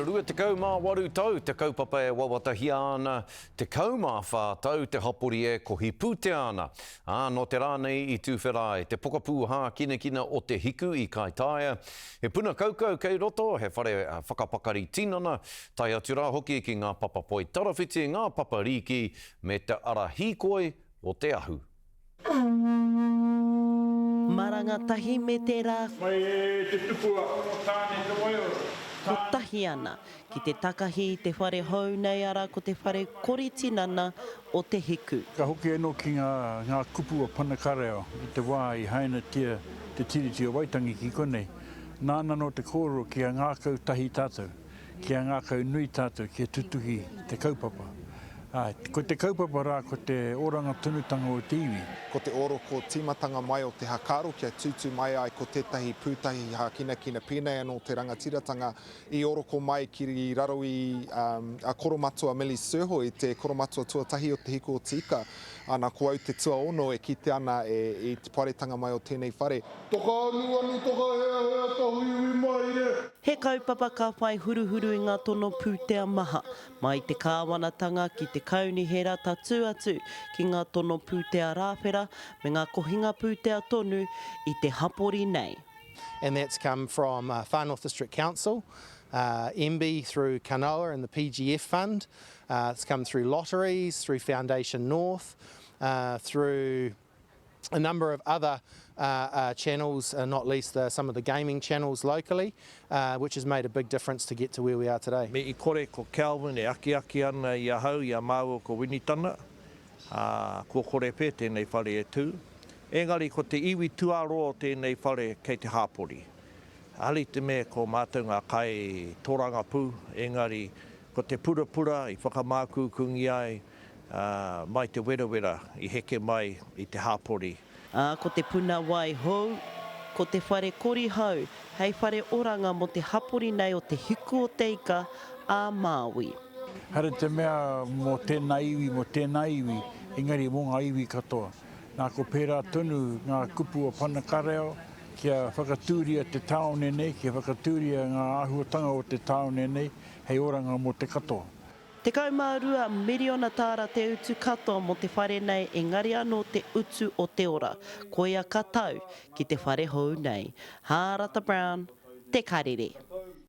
Rua te kau mā waru tau, te kaupapa e wawatahi ana, te kau mā whātau, te hapori e ko hi pūte ana. No te rānei i tūwherai, te pokapū hā kina o te hiku i Kaitaia. He puna kaukau kei roto, he whare whakapakari tinana, tai atu rā hoki ki ngā papa poi tarawhiti, ngā papa riki, me te ara hīkoi o te ahu. Marangatahi me te rā. Mai e te tupua o tāne te waiora. Ko tahi ana ki te takahi i te whare hau nei ara ko te whare koritinana o te hiku. Ka hoki eno ki ngā kupu o Panakareo i te wā i haina tia te tiriti o Waitangi ki konei. Nāna no te kōrero ki a ngākau tahi tātou, ki a ngākau nui tātou, ki a tutuhi te kaupapa. Ko te kaupapa rā, ko te oranga tunutanga o te iwi. Ko te oro ko timatanga mai o te hakaru, kia tutu mai ai ko tētahi pūtahi ha kina pēnei anō te rangatiratanga i oro ko mai ki raro i a koromatua Millie Surho i te koromatua tuatahi o te hiku o te ika. Ana ko au te tua ono e kite ana i te paretanga mai o tēnei whare. Toka anu, toka hea tahui mai re. He kaupapa ka whai huruhuru i ngā tono pūtea maha, mai te kāwanatanga ki te kaunihera tatu atu ki ngā tono pūtea rāwhera me ngā kohinga pūtea tonu i te hapori nei. And that's come from Far North District Council, MB through Kanoa and the PGF Fund. It's come through lotteries, through Foundation North, through a number of other channels, not least some of the gaming channels locally, which has made a big difference to get to where we are today. Me I kore ko Kelvin e aki ana I ahau I a māua ko Winitana, ko kore pē tēnei whare e tū. Engari ko te iwi tuaro o tēnei whare kei te hāpori. Ali te mea ko mātou ngā kai tōranga pū, engari ko te pura I whakamākukungi ai, mai te wera I heke mai I te hāpori. Ko te puna wai hou, ko te whare kori hau, hei whare oranga mo te hapori nei o te hiku o te ika a Māui. Hara te mea mo tēnā iwi, engari mo ngā iwi katoa. Nā ko pērā tonu ngā kupu o Panakareo, kia whakatūria te taone nei, kia whakatūria ngā ahuatanga o te taone nei, hei oranga mo te katoa. Te kaumārua miriona tāra te utu katoa mo te whare nei, engari anō te utu o te ora, ko ia katau ki te whare hou nei. Hārata Brown, te karere.